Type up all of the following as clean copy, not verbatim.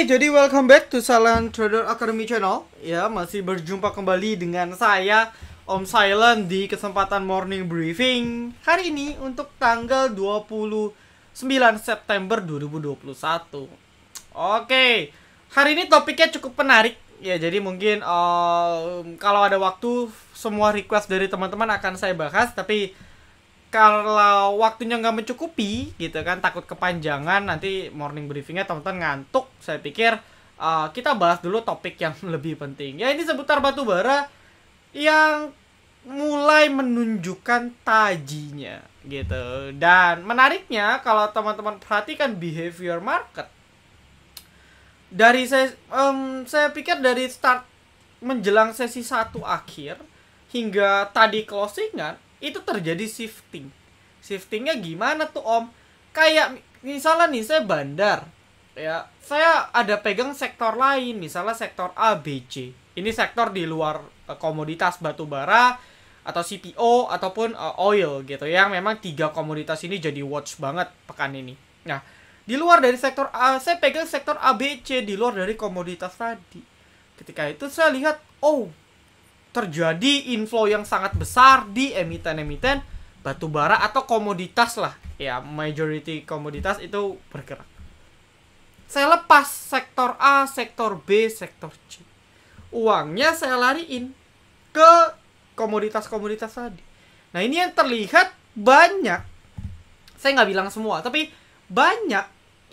Jadi welcome back to Silent Trader Academy Channel. Ya, masih berjumpa kembali dengan saya Om Silent di kesempatan morning briefing hari ini untuk tanggal 29 September 2021. Oke, hari ini topiknya cukup menarik. Ya, jadi mungkin kalau ada waktu semua request dari teman-teman akan saya bahas, tapi kalau waktunya nggak mencukupi gitu kan, takut kepanjangan nanti morning briefingnya teman-teman ngantuk, saya pikir kita bahas dulu topik yang lebih penting. Ya, ini seputar batu bara yang mulai menunjukkan tajinya gitu. Dan menariknya kalau teman-teman perhatikan behavior market, dari saya pikir dari start menjelang sesi 1 akhir hingga tadi closingan itu terjadi shifting. Shiftingnya gimana tuh Om? Kayak misalnya nih saya bandar, ya saya ada pegang sektor lain, misalnya sektor A, B, C. Ini sektor di luar komoditas batu bara atau CPO ataupun oil gitu, yang memang 3 komoditas ini jadi watch banget pekan ini. Nah, di luar dari sektor A, saya pegang sektor A, B, C di luar dari komoditas tadi. Ketika itu saya lihat, terjadi inflow yang sangat besar di emiten-emiten batu bara atau komoditas lah. Ya, majority komoditas itu bergerak. Saya lepas sektor A, sektor B, sektor C. Uangnya saya lariin ke komoditas-komoditas tadi. Nah, ini yang terlihat banyak. Saya nggak bilang semua, tapi banyak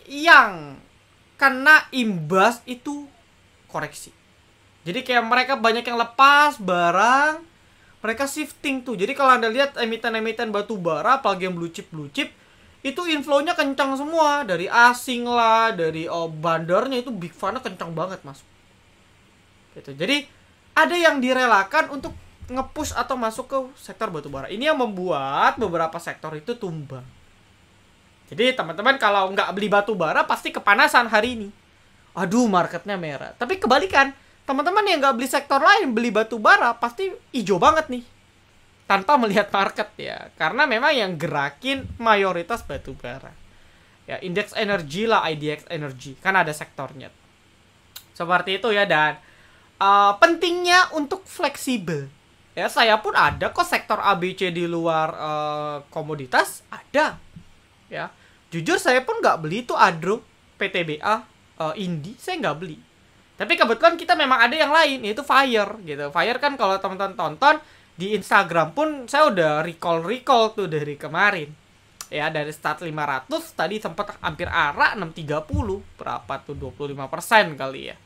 yang kena imbas itu koreksi. Jadi kayak mereka banyak yang lepas barang, mereka shifting tuh. Jadi kalau Anda lihat emiten-emiten batu bara, apalagi yang blue chip, itu inflow-nya kencang semua. Dari asing lah, dari bandarnya itu big fund-nya kencang banget masuk. Gitu. Jadi ada yang direlakan untuk nge-push atau masuk ke sektor batu bara. Ini yang membuat beberapa sektor itu tumbang. Jadi teman-teman kalau nggak beli batu bara pasti kepanasan hari ini. Aduh, marketnya merah. Tapi kebalikan, teman-teman yang nggak beli sektor lain, beli batu bara, pasti hijau banget nih. Tanpa melihat market ya. Karena memang yang gerakin mayoritas batu bara. Ya, indeks energi lah, IDX energi. Kan ada sektornya. Seperti itu ya. Dan pentingnya untuk fleksibel. Ya, saya pun ada kok sektor ABC di luar komoditas. Ada. Ya, jujur saya pun nggak beli tuh Adro, PTBA, Indi. Saya nggak beli. Tapi kebetulan kita memang ada yang lain, yaitu Fire gitu. Fire kan kalau teman-teman tonton di Instagram pun saya udah recall tuh dari kemarin. Ya, dari start 500 tadi sempat hampir arah 630. Berapa tuh? 25% kali ya.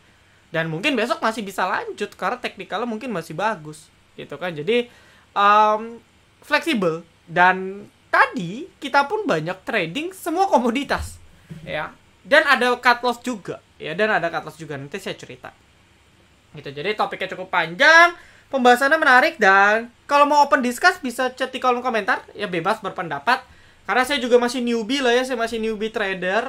Dan mungkin besok masih bisa lanjut karena teknikalnya mungkin masih bagus gitu kan. Jadi fleksibel, dan tadi kita pun banyak trading semua komoditas ya. Dan ada cut loss juga. Ya, dan ada cut loss juga, nanti saya cerita. Gitu. Jadi topiknya cukup panjang, pembahasannya menarik, dan kalau mau open discuss bisa chat di kolom komentar, ya bebas berpendapat. Karena saya juga masih newbie lah ya, saya masih newbie trader.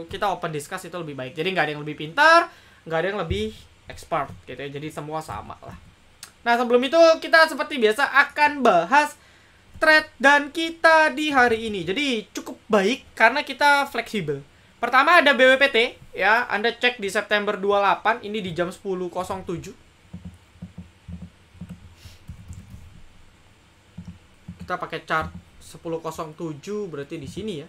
Kita open discuss itu lebih baik. Jadi nggak ada yang lebih pintar, nggak ada yang lebih expert gitu ya. Jadi semua sama lah. Nah, sebelum itu kita seperti biasa akan bahas trade dan kita di hari ini. Jadi cukup baik karena kita fleksibel. Pertama ada BWPT ya, Anda cek di September 28, ini di jam 10.07. Kita pakai chart 10.07 berarti di sini ya.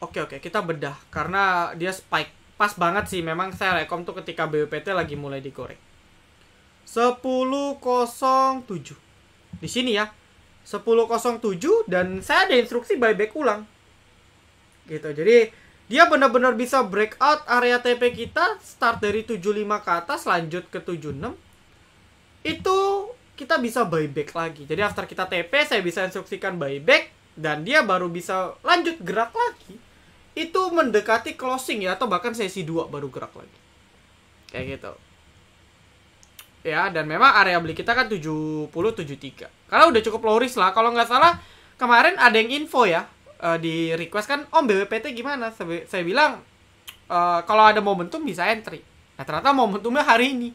Oke, kita bedah karena dia spike. Pas banget sih, memang saya rekom tuh ketika BWPT lagi mulai digoreng. 10.07 di sini ya, 10.07, dan saya ada instruksi buyback ulang gitu. Jadi dia benar-benar bisa breakout area TP kita, start dari 75 ke atas lanjut ke 76, itu kita bisa buyback lagi. Jadi after kita TP saya bisa instruksikan buyback, dan dia baru bisa lanjut gerak lagi itu mendekati closing ya, atau bahkan sesi 2 baru gerak lagi kayak gitu ya. Dan memang area beli kita kan 70.73 karena udah cukup low risk lah. Kalau nggak salah kemarin ada yang info ya, di request kan, Om BWPT gimana? Saya bilang kalau ada momentum bisa entry. Nah, ternyata momentumnya hari ini.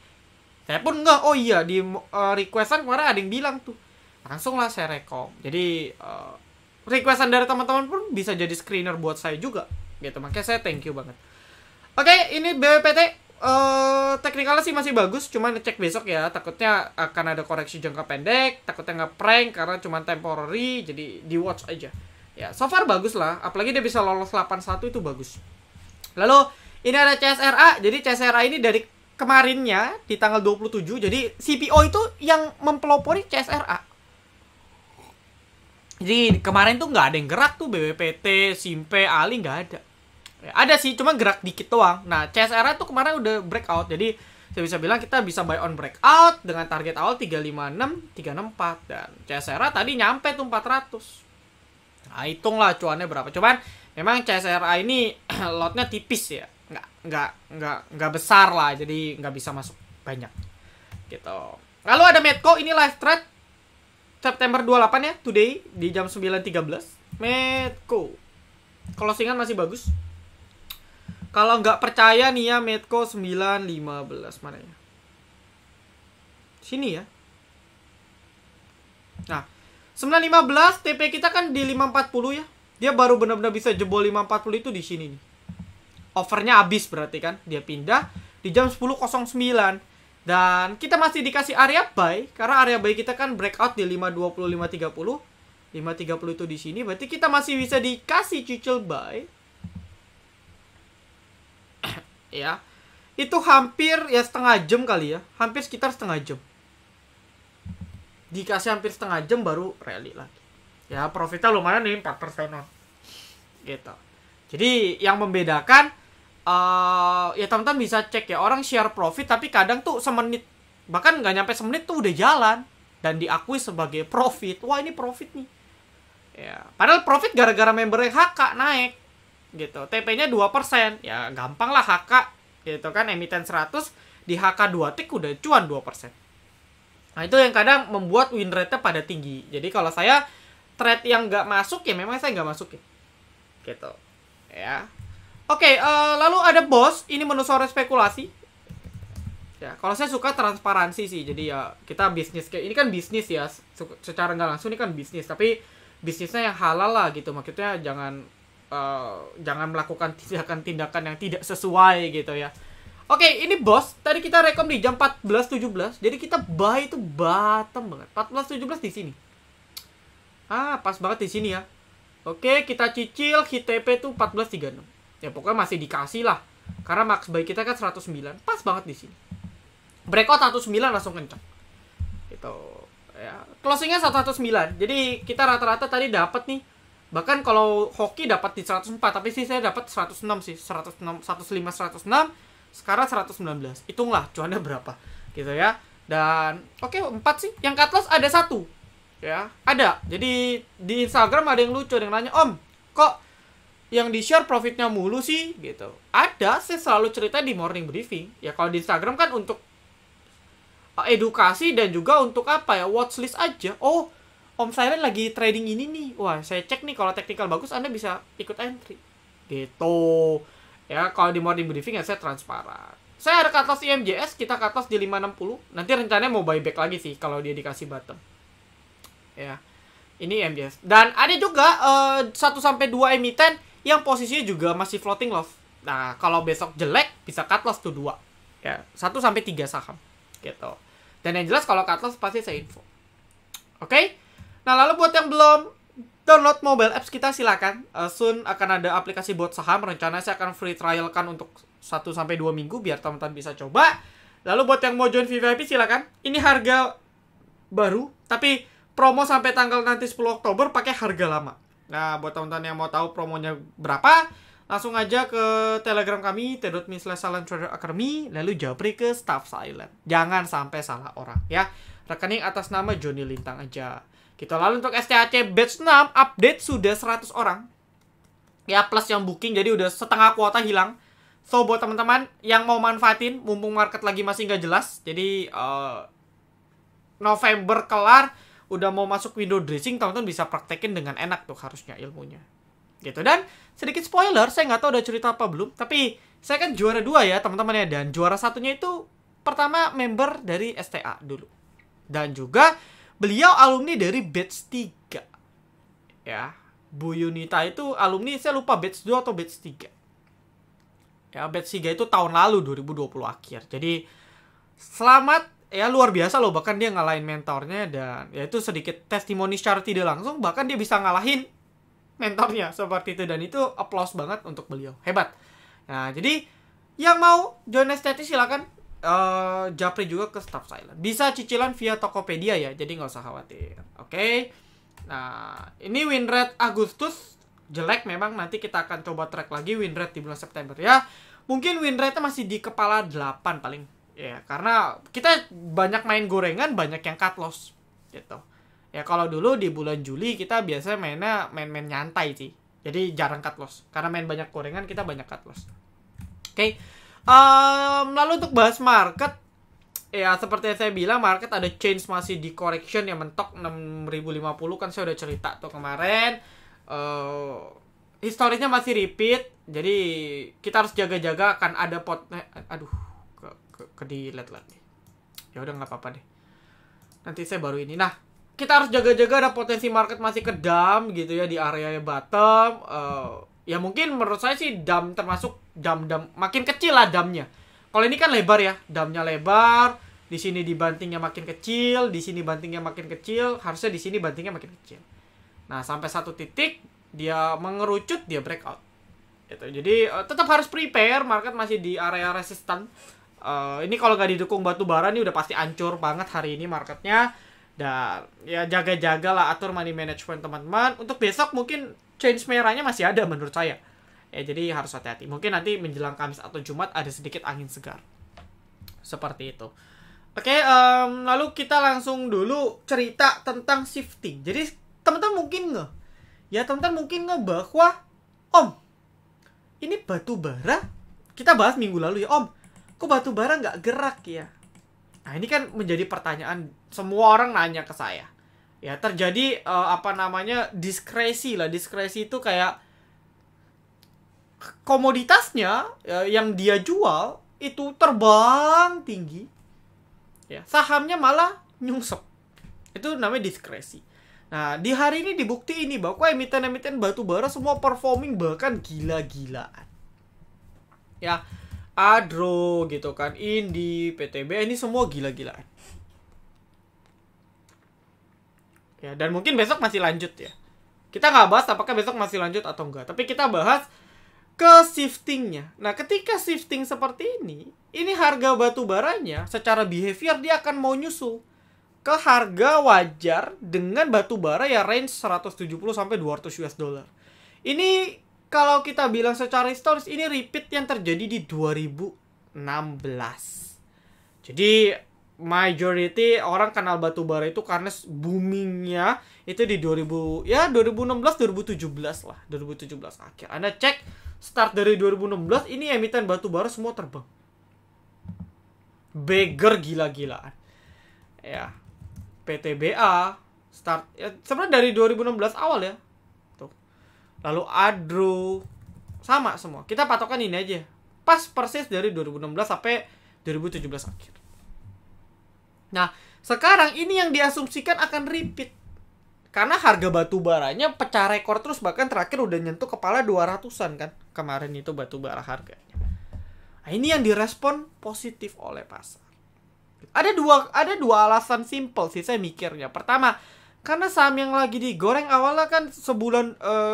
Saya pun nggak, oh iya, di requestan kemarin ada yang bilang tuh langsung lah saya rekom. Jadi requestan dari teman-teman pun bisa jadi screener buat saya juga gitu. Makanya saya thank you banget. Oke, ini BPT teknikalnya sih masih bagus, cuman cek besok ya. Takutnya akan ada koreksi jangka pendek, takutnya nggak prank karena cuma temporary, jadi di watch aja. Ya, so far bagus lah, apalagi dia bisa lolos 81 itu bagus. Lalu ini ada CSRA, jadi CSRA ini dari kemarinnya di tanggal 27, jadi CPO itu yang mempelopori CSRA. Jadi kemarin tuh nggak ada yang gerak tuh, BBPT, Simpe, Ali nggak ada. Ya, ada sih, cuma gerak dikit doang. Nah, CSRA tuh kemarin udah breakout. Jadi, saya bisa bilang kita bisa buy on breakout dengan target awal 356, 364. Dan CSRA tadi nyampe tuh 400. Nah, hitunglah cuannya berapa. Cuman, memang CSRA ini lotnya tipis ya. Nggak besar lah. Jadi, nggak bisa masuk banyak. Gitu. Lalu ada Medco, ini live trade. September 28 ya, today, di jam 9.13. Medco. Closingan masih bagus. Kalau nggak percaya nih ya, Medco 9.15 mana ya? Sini ya. Nah, 9.15 TP kita kan di 5.40 ya. Dia baru benar-benar bisa jebol 5.40 itu di sini nih. Overnya habis berarti kan. Dia pindah di jam 10.09. Dan kita masih dikasih area buy karena area buy kita kan breakout di 5.20, 5.30. 5.30 itu di sini. Berarti kita masih bisa dikasih cicil buy. Ya, itu hampir ya setengah jam kali ya, hampir sekitar setengah jam. Dikasih hampir setengah jam baru rally lagi. Ya, profitnya lumayan nih 4%-an. Gitu. Jadi yang membedakan ya teman-teman bisa cek ya, orang share profit tapi kadang tuh semenit, bahkan nggak nyampe semenit tuh udah jalan dan diakui sebagai profit. Wah, ini profit nih. Ya, padahal profit gara-gara membernya HK naik. Gitu. TP-nya 2%. Ya, gampang lah HK. Gitu kan, emiten 100 di HK 2 tik udah cuan 2%. Nah, itu yang kadang membuat win rate-nya pada tinggi. Jadi kalau saya trade yang nggak masuk ya memang saya nggak masukin. Gitu. Ya. Oke, lalu ada BOS, ini menu sore spekulasi. Ya, kalau saya suka transparansi sih. Jadi ya kita bisnis kayak ini kan bisnis ya, secara nggak langsung ini kan bisnis, tapi bisnisnya yang halal lah gitu. Maksudnya jangan melakukan tindakan-tindakan yang tidak sesuai gitu ya. Oke, ini BOS. Tadi kita rekom di jam 14.17. Jadi kita buy itu bottom banget. 14.17 di sini. Ah, pas banget di sini ya. Oke, kita cicil hit TP tuh 14.36. Ya pokoknya masih dikasih lah. Karena max buy kita kan 109. Pas banget di sini. Breakout 109 langsung kencang. Gitu. Ya, closingnya 109. Jadi kita rata-rata tadi dapat nih. Bahkan kalau hoki dapat di 104, tapi sih saya dapat 106 sih. 106, 105, 106, sekarang 119. Hitunglah cuannya berapa gitu ya. Dan oke, 4 sih. Yang cut loss ada 1. Ya, ada. Jadi di Instagram ada yang lucu, ada yang nanya, "Om, kok yang di-share profitnya mulu sih?" gitu. Ada, saya selalu cerita di morning briefing. Ya kalau di Instagram kan untuk edukasi dan juga untuk apa ya? Watchlist aja. Oh, Om Silent lagi trading ini nih. Wah, saya cek nih kalau teknikal bagus Anda bisa ikut entry. Gitu. Ya, kalau di morning briefing ya saya transparan. Saya ada cut loss IMJS, kita cut loss di 560. Nanti rencananya mau buyback lagi sih kalau dia dikasih bottom. Ya. Ini IMJS. Dan ada juga 1 sampai 2 emiten yang posisinya juga masih floating loss. Nah, kalau besok jelek bisa cut loss tuh 2. Ya, 1 sampai 3 saham. Gitu. Dan yang jelas kalau cut loss pasti saya info. Oke? Nah, lalu buat yang belum download mobile apps kita silakan. Soon akan ada aplikasi buat saham. Rencananya saya akan free trial kan untuk 1 sampai 2 minggu biar teman-teman bisa coba. Lalu buat yang mau join VVIP silakan. Ini harga baru, tapi promo sampai tanggal nanti 10 Oktober pakai harga lama. Nah, buat teman-teman yang mau tahu promonya berapa, langsung aja ke Telegram kami t.me/silenttraderacademy, lalu japri ke staff silent. Jangan sampai salah orang ya. Rekening atas nama Joni Lintang aja. Kita lalu untuk STHC batch 6 update sudah 100 orang. Ya, plus yang booking jadi udah setengah kuota hilang. So buat teman-teman yang mau manfaatin mumpung market lagi masih nggak jelas. Jadi November kelar, udah mau masuk window dressing, teman-teman bisa praktekin dengan enak tuh harusnya ilmunya. Gitu. Dan sedikit spoiler, saya nggak tahu udah cerita apa belum, tapi saya kan juara 2 ya teman-teman ya, dan juara 1-nya itu pertama member dari STA dulu. Dan juga Beliau alumni dari batch 3. Ya, Bu Yunita itu alumni, saya lupa batch 2 atau batch 3. Ya, batch 3 itu tahun lalu 2020 akhir. Jadi selamat, ya luar biasa loh, bahkan dia ngalahin mentornya, dan ya itu sedikit testimoni secara tidak langsung, bahkan dia bisa ngalahin mentornya seperti itu, dan itu applause banget untuk beliau. Hebat. Nah, jadi yang mau join STT silakan japri juga ke Staff Silent. Bisa cicilan via Tokopedia ya, jadi nggak usah khawatir. Oke. Nah, ini win rate Agustus jelek memang, nanti kita akan coba track lagi win rate di bulan September ya. Mungkin win rate-nya masih di kepala 8 paling. Ya, karena kita banyak main gorengan, banyak yang cut loss gitu. Ya, kalau dulu di bulan Juli kita biasa mainnya main-main nyantai sih. Jadi jarang cut loss. Karena main banyak gorengan, kita banyak cut loss. Oke. Lalu untuk bahas market, ya seperti yang saya bilang, market ada change, masih di correction yang mentok 6050 kan saya udah cerita tuh kemarin. Historisnya masih repeat, jadi kita harus jaga-jaga, akan ada ke delete lagi. Ya udah nggak apa-apa deh. Nanti saya baru ini. Nah, kita harus jaga-jaga, ada potensi market masih ke dump gitu ya di area bottom. Ya mungkin menurut saya sih dump termasuk dump makin kecil lah dumpnya. Kalau ini kan lebar ya, dumpnya lebar. Di sini dibantingnya makin kecil, di sini bantingnya makin kecil, harusnya di sini bantingnya makin kecil. Nah, sampai satu titik dia mengerucut, dia breakout. Gitu. Jadi tetap harus prepare, market masih di area resistant. Ini kalau nggak didukung batu bara nih udah pasti hancur banget hari ini marketnya. Dan ya jaga-jaga lah, atur money management teman-teman. Untuk besok mungkin change merahnya masih ada menurut saya. Ya, jadi harus hati-hati. Mungkin nanti menjelang Kamis atau Jumat ada sedikit angin segar. Seperti itu. Oke, lalu kita langsung dulu cerita tentang shifting. Jadi teman-teman mungkin nge bahwa Om, ini batu bara, kita bahas minggu lalu ya Om, kok batu bara nggak gerak ya? Nah, ini kan menjadi pertanyaan, semua orang nanya ke saya. Ya, terjadi diskresi lah. Diskresi itu kayak komoditasnya yang dia jual itu terbang tinggi. Ya, sahamnya malah nyungsep. Itu namanya diskresi. Nah, di hari ini dibukti ini bahwa emiten-emiten batu bara semua performing bahkan gila-gilaan. Ya, Adro gitu kan, Indi, PTB, ini semua gila-gilaan. Ya, dan mungkin besok masih lanjut ya. Kita nggak bahas apakah besok masih lanjut atau enggak, tapi kita bahas ke shiftingnya. Nah, ketika shifting seperti ini harga batu baranya secara behavior dia akan mau nyusul ke harga wajar dengan batu bara ya range 170 sampai 200 US dollar. Ini kalau kita bilang secara historis, ini repeat yang terjadi di 2016. Jadi majority orang kenal batu bara itu karena boomingnya itu di 2016 2017 lah, 2017 akhir. Anda cek start dari 2016, ini emiten batu bara semua terbang. Beggar gila-gilaan. Ya. PTBA start ya, sebenarnya dari 2016 awal ya. Tuh. Lalu Adro sama semua. Kita patokan ini aja. Pas persis dari 2016 sampai 2017 akhir. Nah, sekarang ini yang diasumsikan akan repeat. Karena harga batu baranya pecah rekor terus, bahkan terakhir udah nyentuh kepala 200-an kan. Kemarin itu batu bara harganya. Nah, ini yang direspon positif oleh pasar. Ada dua alasan simple sih saya mikirnya. Pertama, karena saham yang lagi digoreng awalnya kan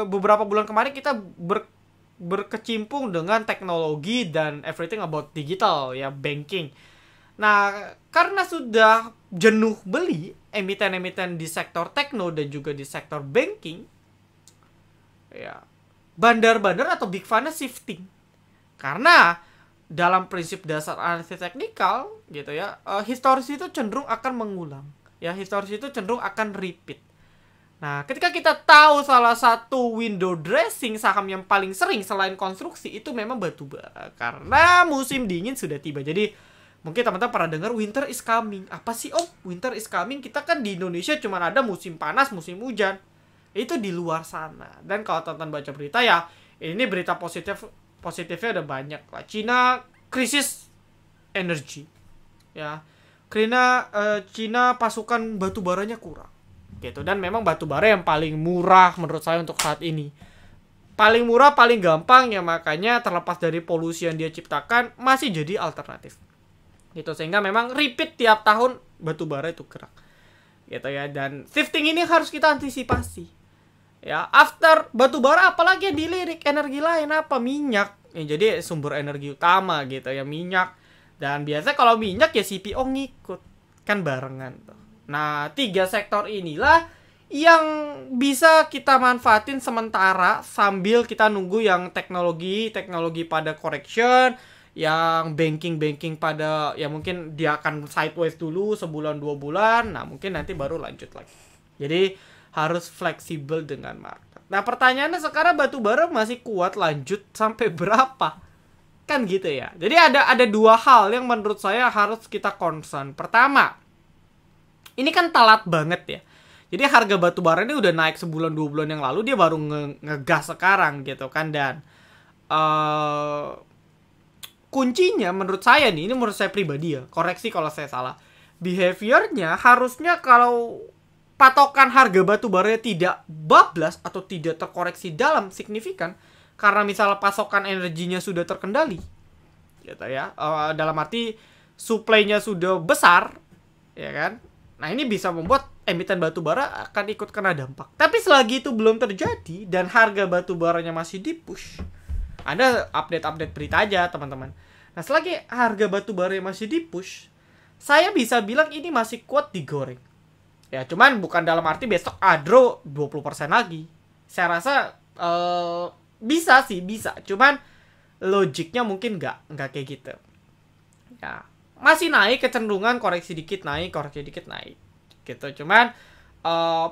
beberapa bulan kemarin kita berkecimpung dengan teknologi dan everything about digital ya, banking. Nah, karena sudah jenuh beli emiten-emiten di sektor tekno dan juga di sektor banking, ya bandar-bandar atau big fund shifting. Karena dalam prinsip dasar analisis teknikal gitu ya, historis itu cenderung akan mengulang. Ya, historis itu cenderung akan repeat. Nah, ketika kita tahu salah satu window dressing saham yang paling sering selain konstruksi itu memang batu bara, karena musim dingin sudah tiba. Jadi mungkin teman-teman pernah dengar winter is coming. Apa sih Om? Winter is coming. Kita kan di Indonesia cuma ada musim panas, musim hujan. Itu di luar sana. Dan kalau teman-teman baca berita ya, ini berita positifnya udah banyak lah. Cina krisis energi. Ya. Cina pasukan batu baranya kurang gitu. Dan memang batu bara yang paling murah menurut saya untuk saat ini, paling murah, paling gampang ya, makanya terlepas dari polusi yang dia ciptakan masih jadi alternatif gitu. Sehingga memang repeat tiap tahun batu bara itu gerak gitu ya. Dan shifting ini harus kita antisipasi ya. After batu bara apalagi yang dilirik, energi lain apa? Minyak ya, jadi sumber energi utama gitu ya, minyak. Dan biasanya kalau minyak ya CPO ngikut, kan barengan tuh. Nah, 3 sektor inilah yang bisa kita manfaatin sementara sambil kita nunggu yang teknologi pada correction, yang banking pada ya mungkin dia akan sideways dulu sebulan 2 bulan. Nah, mungkin nanti baru lanjut lagi. Jadi harus fleksibel dengan market. Nah, pertanyaannya sekarang batu bara masih kuat lanjut sampai berapa? Kan gitu ya. Jadi ada 2 hal yang menurut saya harus kita concern. Pertama, ini kan telat banget ya. Jadi harga batu bara ini udah naik sebulan 2 bulan yang lalu, dia baru ngegas sekarang gitu kan. Dan kuncinya menurut saya nih, ini menurut saya pribadi ya, koreksi kalau saya salah. Behaviornya harusnya kalau patokan harga batu bara tidak bablas atau tidak terkoreksi dalam signifikan, karena misalnya pasokan energinya sudah terkendali gitu ya, dalam arti supply-nya sudah besar ya kan. Nah, ini bisa membuat emiten batu bara akan ikut kena dampak. Tapi selagi itu belum terjadi dan harga batu baranya masih di-push, Anda update berita aja teman-teman. Nah, selagi harga batu bara masih di-push, saya bisa bilang ini masih kuat digoreng ya. Cuman bukan dalam arti besok adro 20% lagi. Saya rasa bisa sih, bisa. Cuman logiknya mungkin nggak kayak gitu. Ya, masih naik, kecenderungan koreksi dikit naik gitu. Cuman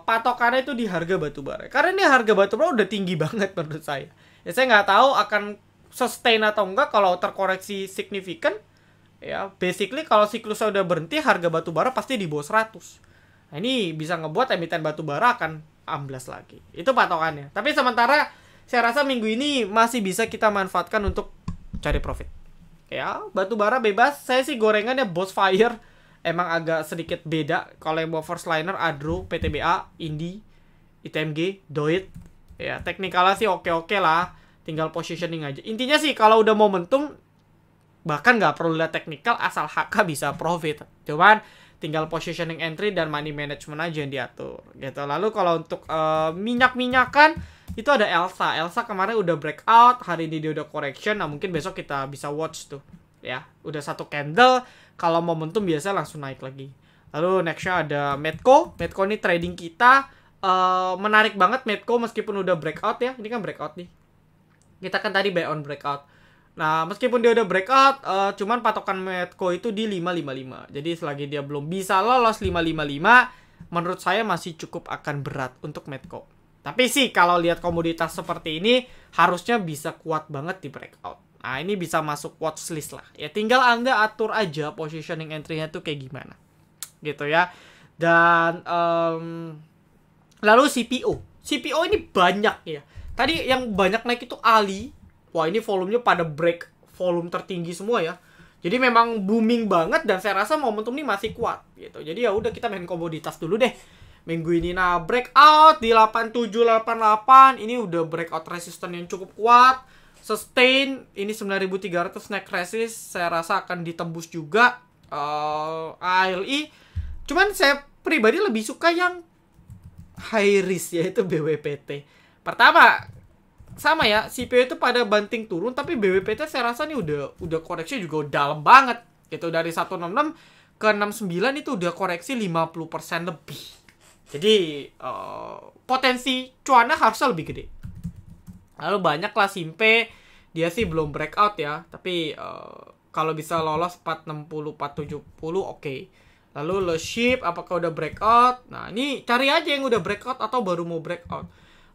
patokannya itu di harga batu bara. Karena ini harga batu bara udah tinggi banget menurut saya. Ya, saya nggak tahu akan sustain atau enggak kalau terkoreksi signifikan. Ya, basically kalau siklusnya udah berhenti, harga batu bara pasti di bawah 100. Nah, ini bisa ngebuat emiten batu bara akan amblas lagi. Itu patokannya. Tapi sementara saya rasa minggu ini masih bisa kita manfaatkan untuk cari profit. Ya, batu bara bebas. Saya sih gorengannya Boss Fire. Emang agak sedikit beda. Kalau yang mau first liner, Adro, PTBA, Indi, ITMG, Doit. Ya, teknikalnya sih oke-oke lah. Tinggal positioning aja. Intinya sih kalau udah momentum, bahkan nggak perlu lihat teknikal, asal HK bisa profit. Cuman tinggal positioning entry dan money management aja yang diatur gitu. Lalu kalau untuk minyak-minyakan itu ada Elsa kemarin udah breakout, hari ini dia udah correction. Nah, mungkin besok kita bisa watch tuh ya. Udah 1 candle, kalau momentum biasa langsung naik lagi. Lalu nextnya ada Medco ini trading kita menarik banget. Medco meskipun udah breakout ya, ini kan breakout nih, kita kan tadi buy on breakout. Nah, meskipun dia udah breakout, cuman patokan Medco itu di 555. Jadi selagi dia belum bisa lolos 555, menurut saya masih cukup akan berat untuk Medco. Tapi sih kalau lihat komoditas seperti ini, harusnya bisa kuat banget di breakout. Nah, ini bisa masuk watchlist lah. Ya tinggal Anda atur aja positioning entry-nya tuh kayak gimana. Gitu ya. Dan lalu CPO ini banyak ya. Tadi yang banyak naik itu Ali. Wah, ini volumenya pada break volume tertinggi semua ya. Jadi memang booming banget dan saya rasa momentum ini masih kuat gitu. Jadi ya udah kita main komoditas dulu deh. Minggu ini nah breakout di 8788, ini udah breakout resistance yang cukup kuat. Sustain ini 9300 snack resist, saya rasa akan ditembus juga. ALI. Cuman saya pribadi lebih suka yang high risk yaitu BWPT. Pertama, sama ya, CPO itu pada banting turun, tapi BWPT saya rasa nih udah koreksi juga dalam banget gitu. Dari 166 ke 69 itu udah koreksi 50% lebih. Jadi potensi cuannya harusnya lebih gede. Lalu banyak lah Simpe, dia sih belum breakout ya, tapi kalau bisa lolos 460 470 oke. Lalu Le Ship apakah udah breakout? Nah, ini cari aja yang udah breakout atau baru mau breakout.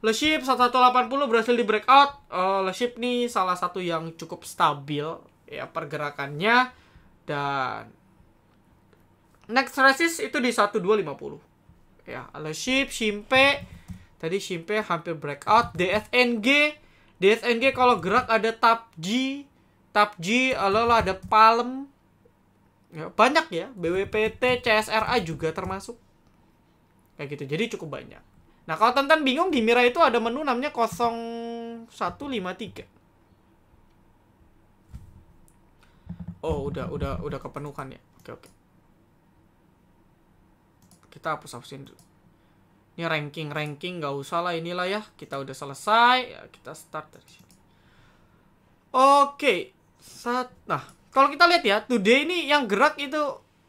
Le Ship 1180 berhasil di breakout. Le Ship nih salah satu yang cukup stabil ya pergerakannya. Dan next resist itu di 1250. Ya, Le Ship, Simpe. Tadi Simpe hampir breakout. DSNG kalau gerak ada Tapji, lalu ada Palm. Ya, banyak ya, BWPT, CSRA juga termasuk. Kayak gitu, jadi cukup banyak. Nah, kalau teman-teman bingung, di Mira itu ada menu namanya 0153. Oh, udah kepenuhan ya. Oke. Kita hapus-hapusin dulu. Ini ranking nggak usah lah, inilah ya. Kita udah selesai, ya, kita start dari sini. Oke. Nah, kalau kita lihat ya, today ini yang gerak itu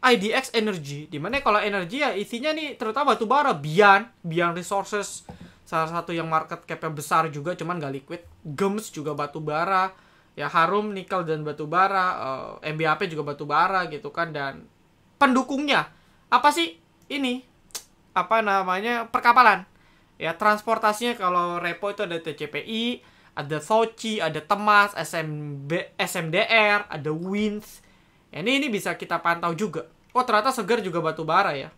IDX Energy. Dimana kalau energi ya isinya nih terutama batu bara, Bian Resources, salah satu yang market cap-nya besar juga, cuman nggak liquid. Gems juga batu bara. Ya, Harum nikel dan batu bara, MBAP juga batu bara gitu kan. Dan pendukungnya apa sih ini? Apa namanya? Perkapalan. Ya, transportasinya kalau repo itu ada TCPI, ada Sochi, ada Temas, SMDR, ada Wins. Ya, ini bisa kita pantau juga. Oh, ternyata Seger juga batu bara ya.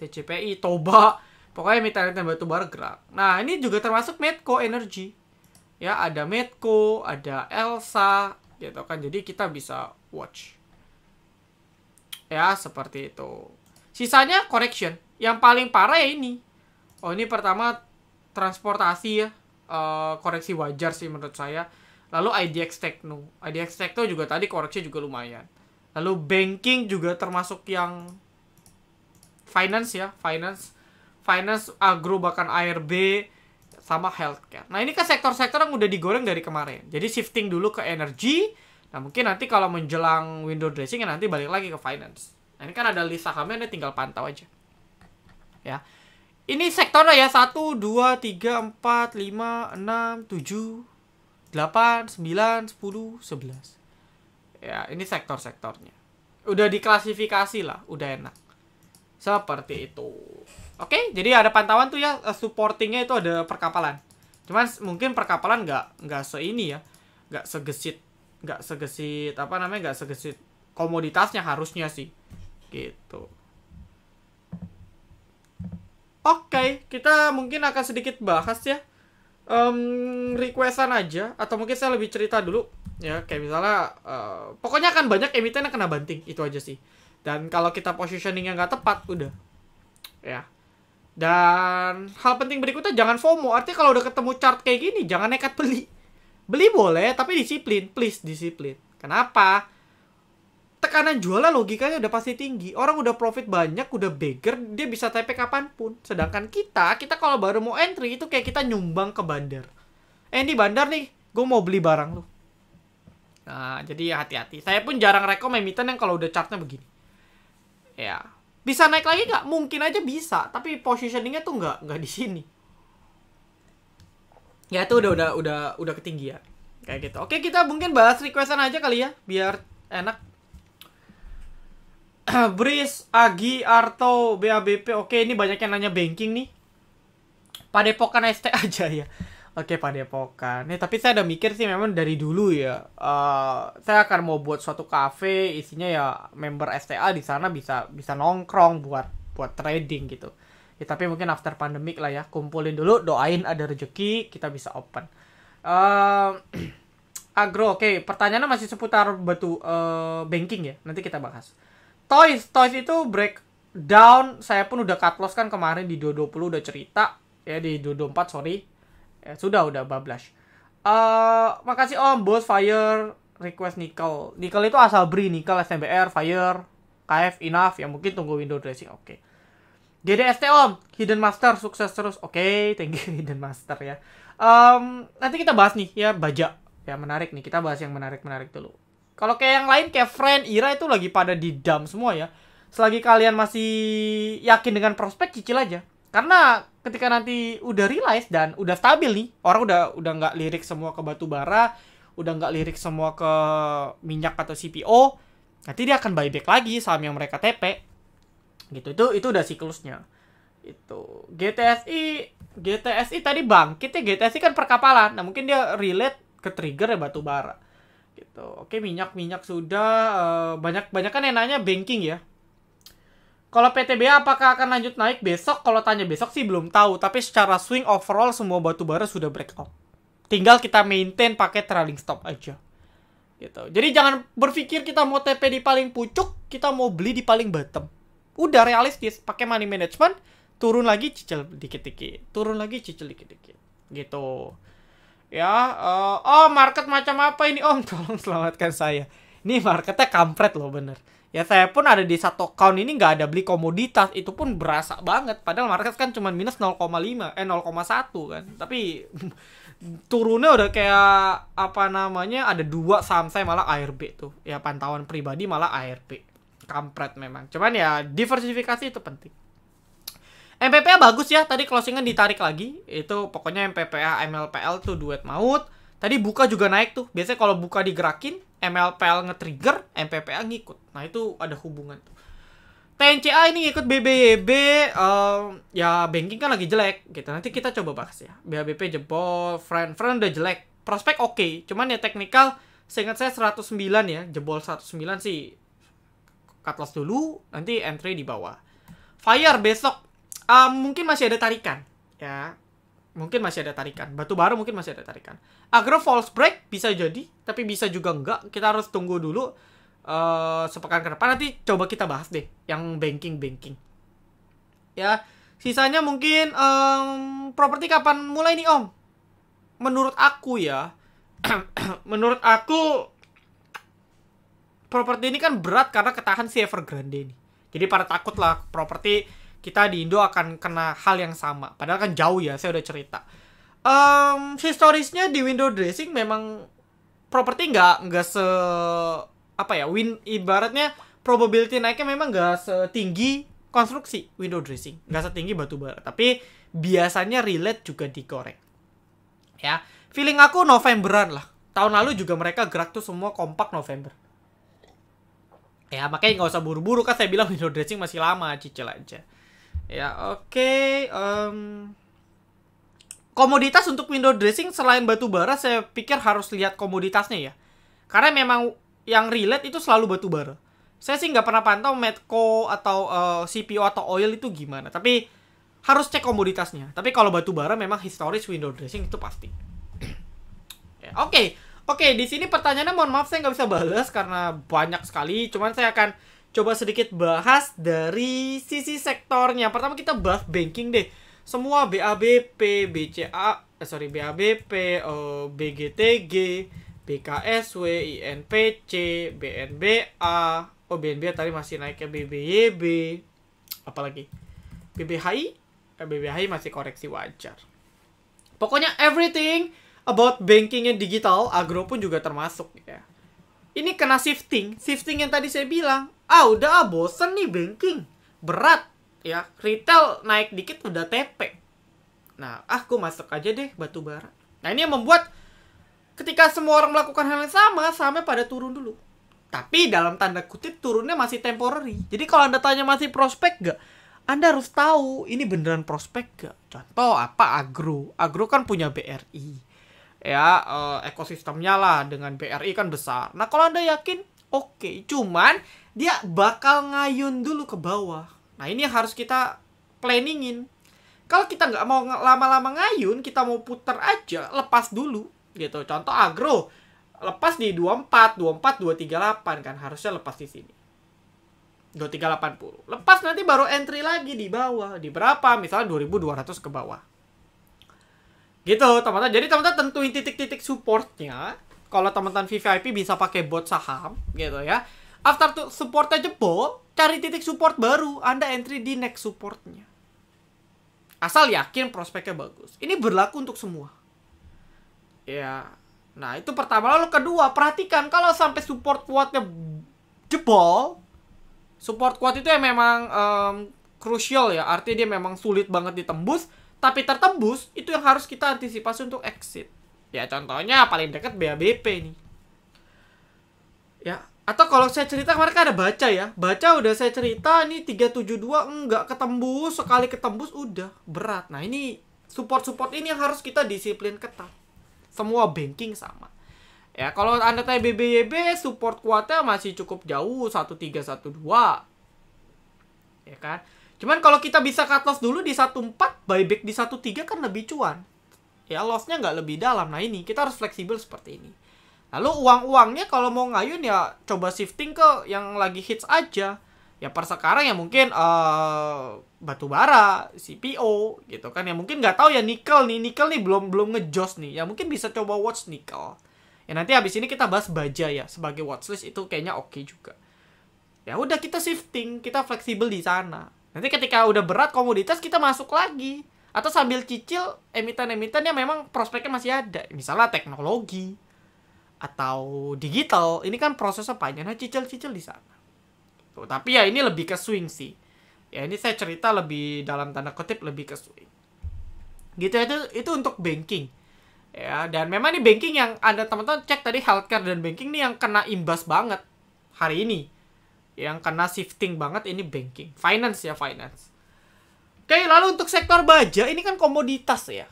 TCPI, Toba, pokoknya emiten batu bara gerak. Nah, ini juga termasuk Medco Energy. Ya, ada Medco, ada Elsa, gitu kan. Jadi kita bisa watch. Ya, seperti itu. Sisanya correction. Yang paling parah ya ini. Oh, ini pertama transportasi ya. Koreksi wajar sih menurut saya. Lalu IDX Techno juga tadi koreksi juga lumayan. Lalu banking juga termasuk yang finance ya, finance, agro, bahkan ARB sama healthcare. Nah, ini kan sektor-sektor yang udah digoreng dari kemarin. Jadi shifting dulu ke energi. Nah, mungkin nanti kalau menjelang window dressing ya nanti balik lagi ke finance. Nah, ini kan ada list sahamnya, nih tinggal pantau aja. Ya. Ini sektornya ya, 1, 2, 3, 4, 5, 6, 7, 8, 9, 10, 11. Ya, ini sektor-sektornya. Udah diklasifikasi lah, udah enak. Seperti itu. Oke, jadi ada pantauan tuh ya, supportingnya itu ada perkapalan. Cuman mungkin perkapalan nggak seini ya. Nggak segesit apa namanya, nggak segesit komoditasnya harusnya sih. Gitu. Oke, kita mungkin akan sedikit bahas ya. Requestan aja, atau mungkin saya lebih cerita dulu ya, kayak misalnya pokoknya akan banyak emiten yang kena banting, itu aja sih. Dan kalau kita positioningnya nggak tepat, udah ya. Dan hal penting berikutnya, jangan FOMO. Artinya kalau udah ketemu chart kayak gini, jangan nekat beli. Beli boleh, tapi disiplin, please disiplin. Kenapa? Tekanan jualnya logikanya udah pasti tinggi. Orang udah profit banyak, udah beggar, dia bisa TP kapanpun. Sedangkan kita kalau baru mau entry, itu kayak kita nyumbang ke bandar. Ini bandar nih, gue mau beli barang lu. Nah, jadi hati-hati. Saya pun jarang rekom emiten yang kalau udah chartnya begini. Ya, bisa naik lagi nggak? Mungkin aja bisa, tapi positioningnya tuh nggak di sini. Ya, itu udah ketinggian. Kayak gitu. Oke, kita mungkin bahas requestan aja kali ya, biar enak. Breeze, Agi, Arto, BABP. Oke, ini banyak yang nanya banking nih. Padepokan ST aja ya. Oke, Padepokan. Nih, tapi saya udah mikir sih memang dari dulu ya. Saya akan mau buat suatu cafe, isinya ya member STA di sana bisa nongkrong buat trading gitu. Ya, tapi mungkin after pandemic lah ya. Kumpulin dulu, doain ada rezeki, kita bisa open. Agro, oke. Pertanyaannya masih seputar banking ya. Nanti kita bahas. Toys itu breakdown. Saya pun udah cut loss kan kemarin di 220 udah cerita ya, di 224 sorry ya, udah bablas. Makasih Om Bos Fire request nickel itu asal bri, nickel SMBR Fire KF enough ya, mungkin tunggu window dressing. Oke. GDST Om Hidden Master sukses terus. Oke, thank you Hidden Master ya. Nanti kita bahas nih ya, baja ya, menarik nih, kita bahas yang menarik dulu. Kalau kayak yang lain, kayak Friend, Ira itu lagi pada di dump semua ya. Selagi kalian masih yakin dengan prospek, cicil aja. Karena ketika nanti udah realize dan udah stabil nih, orang udah nggak lirik semua ke batu bara, udah nggak lirik semua ke minyak atau CPO, nanti dia akan buyback lagi saham yang mereka TP. Gitu, itu udah siklusnya. Itu GTSI tadi bangkit ya. GTSI kan perkapalan. Nah, mungkin dia relate ke trigger ya batu bara. Gitu. Oke, minyak sudah banyak kan yang nanya banking ya. Kalau PTBA apakah akan lanjut naik besok? Kalau tanya besok sih belum tahu, tapi secara swing overall semua batubara sudah breakout. Tinggal kita maintain pakai trailing stop aja. gitu. Jadi jangan berpikir kita mau TP di paling pucuk, kita mau beli di paling bottom. Udah realistis, pakai money management, turun lagi cicil dikit-dikit, turun lagi cicil dikit-dikit, gitu. Ya, oh market macam apa ini Om? Tolong selamatkan saya. Ini marketnya kampret loh bener. Ya saya pun ada di satu account ini nggak ada beli komoditas, itu pun berasa banget. Padahal market kan cuma minus 0,5, 0,1 kan. Tapi turunnya udah kayak apa namanya, ada 2 saham saya malah ARB tuh. Ya pantauan pribadi malah ARB. Kampret memang. Cuman ya diversifikasi itu penting. MPPA bagus ya, tadi closingan ditarik lagi. Itu pokoknya MPPA MLPL tuh duet maut. Tadi buka juga naik tuh. Biasanya kalau buka digerakin, MLPL nge-trigger, MPPA ngikut. Nah itu ada hubungan tuh. TNCA ini ngikut BBYB, ya banking kan lagi jelek gitu. Nanti kita coba bahas ya. BHBP jebol, friend udah jelek. Prospek oke, cuman ya teknikal seingat saya 109 ya, jebol 109 sih cut loss dulu, nanti entry di bawah. Fire besok mungkin masih ada tarikan ya. Mungkin masih ada tarikan. Batu bara mungkin masih ada tarikan. Agro false break bisa jadi, tapi bisa juga enggak. Kita harus tunggu dulu sepekan ke depan, nanti coba kita bahas deh yang banking ya. Sisanya mungkin properti kapan mulai nih Om? Menurut aku ya menurut aku properti ini kan berat karena ketahan si Evergrande nih. Jadi pada takut lah properti kita di Indo akan kena hal yang sama. Padahal kan jauh ya, saya udah cerita. Historisnya di window dressing memang properti nggak se apa ya, ibaratnya probability naiknya memang nggak setinggi konstruksi window dressing, nggak setinggi batu bara, tapi biasanya relate juga digoreng ya. Feeling aku Novemberan lah, tahun lalu juga mereka gerak tuh semua kompak November ya, makanya nggak usah buru-buru kan saya bilang window dressing masih lama, cicil aja ya. Oke. Komoditas untuk window dressing selain batu bara, saya pikir harus lihat komoditasnya ya, karena memang yang relate itu selalu batu bara. Saya sih nggak pernah pantau Medco atau CPO atau oil itu gimana, tapi harus cek komoditasnya. Tapi kalau batu bara memang historis window dressing itu pasti. Oke, di sini pertanyaannya mohon maaf saya nggak bisa balas karena banyak sekali. Cuman saya akan coba sedikit bahas dari sisi sektornya. Pertama kita bahas banking deh. Semua BABP, BABP, BGTG, BKSW, INPC, BNBA, BNBA tadi masih naik ke BBYB, apalagi BBHI, BBHI masih koreksi wajar. Pokoknya everything about bankingnya digital, agro pun juga termasuk ya. Ini kena shifting yang tadi saya bilang, udah bosen nih banking, berat ya, retail naik dikit udah TP. Nah, gue masuk aja deh batu bara. Nah ini yang membuat ketika semua orang melakukan hal yang sama, sahamnya pada turun dulu. Tapi dalam tanda kutip turunnya masih temporary. Jadi kalau Anda tanya masih prospek gak? Anda harus tahu ini beneran prospek gak? Contoh apa? Agro kan punya BRI. Ya, ekosistemnya lah dengan BRI kan besar. Nah kalau Anda yakin, oke. Cuman dia bakal ngayun dulu ke bawah. Nah ini yang harus kita planningin. Kalau kita nggak mau lama-lama ngayun, kita mau putar aja, lepas dulu. Gitu. Contoh agro lepas di 24, 238 kan harusnya lepas di sini. 2380. Lepas nanti baru entry lagi di bawah. Di berapa? Misalnya 2200 ke bawah. Gitu, teman-teman. Jadi teman-teman tentuin titik-titik supportnya. Kalau teman-teman VVIP bisa pakai bot saham gitu ya. After supportnya jebol, cari titik support baru, Anda entry di next supportnya. Asal yakin prospeknya bagus. Ini berlaku untuk semua. Ya, nah itu pertama. Lalu kedua, perhatikan kalau sampai support kuatnya jebol. Support kuat itu yang memang crucial ya. Artinya dia memang sulit banget ditembus. Tapi tertembus, itu yang harus kita antisipasi untuk exit. Ya contohnya paling dekat BABP nih. Ya, atau kalau saya cerita kemarin kan ada baca ya. Baca udah saya cerita ini 372 enggak ketembus. Sekali ketembus udah berat. Nah ini support-support ini yang harus kita disiplin ketat. Semua banking sama. Ya, kalau Anda tanya BBYB, support kuatnya masih cukup jauh, 1312. Ya kan? Cuman kalau kita bisa cut loss dulu di 14, buyback di 13 kan lebih cuan. Ya, lossnya nggak lebih dalam. Nah, ini kita harus fleksibel seperti ini. Lalu uang-uangnya kalau mau ngayun ya coba shifting ke yang lagi hits aja. Ya per sekarang ya mungkin batu bara, CPO gitu kan. Ya mungkin nggak tahu ya nikel nih belum ngejos nih. Ya mungkin bisa coba watch nikel. Ya nanti habis ini kita bahas baja ya sebagai watchlist, itu kayaknya oke juga. Ya udah kita shifting, kita fleksibel di sana. Nanti ketika udah berat komoditas kita masuk lagi. Atau sambil cicil emiten-emiten yang memang prospeknya masih ada. Misalnya teknologi atau digital. Ini kan prosesnya panjang, nah cicil-cicil di sana. Tuh, tapi ya ini lebih ke swing sih. Ya ini saya cerita lebih dalam tanda kutip lebih ke swing. Gitu ya, itu untuk banking. Ya, dan memang ini banking yang ada teman-teman cek tadi, healthcare dan banking nih yang kena imbas banget hari ini. Yang kena shifting banget ini banking. Finance ya, finance. Oke, lalu untuk sektor baja ini kan komoditas ya.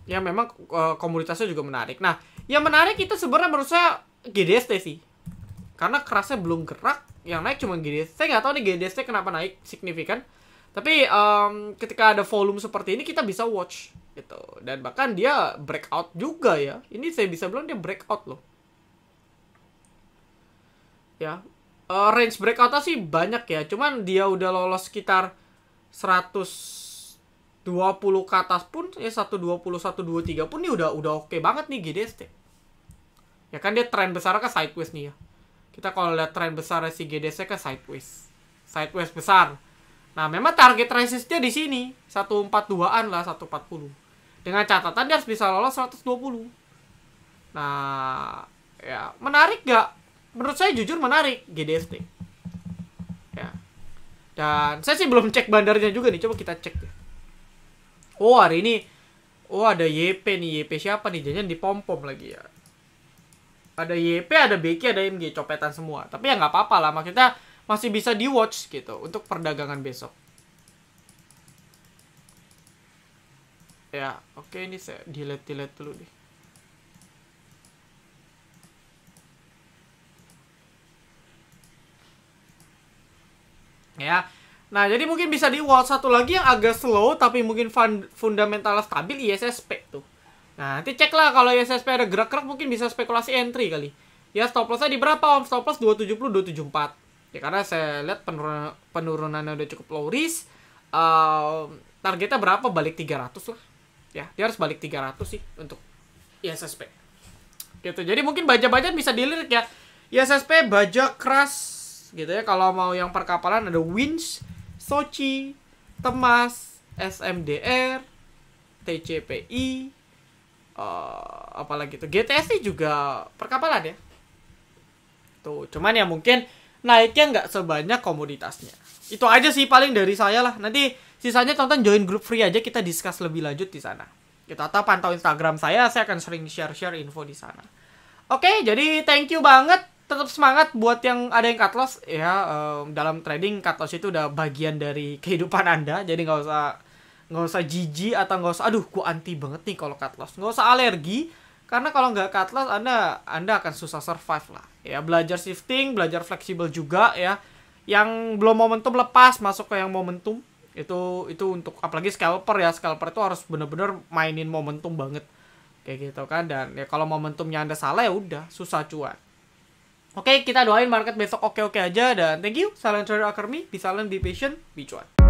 Ya memang komoditasnya juga menarik. Nah, yang menarik itu sebenarnya menurut saya GDST sih. Karena kerasnya belum gerak, yang naik cuma GDST. Saya nggak tahu nih GDST kenapa naik signifikan. Tapi ketika ada volume seperti ini kita bisa watch gitu. Dan bahkan dia breakout juga ya. Ini saya bisa bilang dia breakout loh. Ya, range breakoutnya sih banyak ya. Cuman dia udah lolos sekitar 120 ke atas pun ya, 120 123 pun nih udah oke banget nih GDST. Ya kan dia tren besar ke sideways nih ya. Kita kalau lihat tren besar si GDST ke sideways. Sideways besar. Nah, memang target resistnya di sini 142-an lah, 140. Dengan catatan dia harus bisa lolos 120. Nah, ya menarik gak? Menurut saya jujur menarik GDST. Ya. Dan saya sih belum cek bandarnya juga nih, coba kita cek deh. Oh, hari ini ada YP nih. YP siapa nih? Jangan dipom-pom lagi ya. Ada YP, ada BK, ada MG, copetan semua. Tapi ya nggak apa-apa lah, maksudnya masih bisa di watch gitu untuk perdagangan besok. Ya, oke, ini saya delete dulu deh. Ya. Nah, jadi mungkin bisa di watch. Satu lagi yang agak slow tapi mungkin fundamental stabil, ISSP tuh. Nah, nanti cek lah kalau ISSP ada gerak-gerak mungkin bisa spekulasi entry kali. Ya, stop lossnya di berapa om? Stop loss 270, 274. Ya, karena saya lihat penurunannya udah cukup low risk. Targetnya berapa? Balik 300 lah. Ya, dia harus balik 300 sih untuk ISSP. Gitu. Jadi mungkin baja-baja bisa dilirik ya. ISSP baja keras gitu ya. Kalau mau yang perkapalan ada Winch, Sochi, Temas, SMDR, TCPI, apalagi tuh GTSI juga perkapalan ya. Tuh, cuman ya mungkin naiknya nggak sebanyak komoditasnya. Itu aja sih paling dari saya lah. Nanti sisanya tonton join grup free aja, kita discuss lebih lanjut di sana. Kita pantau Instagram saya akan sering share info di sana. Oke, jadi thank you banget. Tetap semangat buat yang ada yang cut loss ya. Dalam trading cut loss itu udah bagian dari kehidupan Anda. Jadi nggak usah jijik atau nggak usah aduh gua anti banget nih kalau cut loss. Nggak usah alergi. Karena kalau nggak cut loss Anda akan susah survive lah. Ya, belajar shifting, belajar fleksibel juga ya. Yang belum momentum lepas masuk ke yang momentum. Itu untuk apalagi scalper ya. Scalper itu harus bener-bener mainin momentum banget. Kayak gitu kan. Dan ya kalau momentumnya Anda salah ya udah susah cuan. Oke, kita doain market besok oke-oke aja. Dan thank you. Salam Trader Academy. Be silent, be patient, be cuan.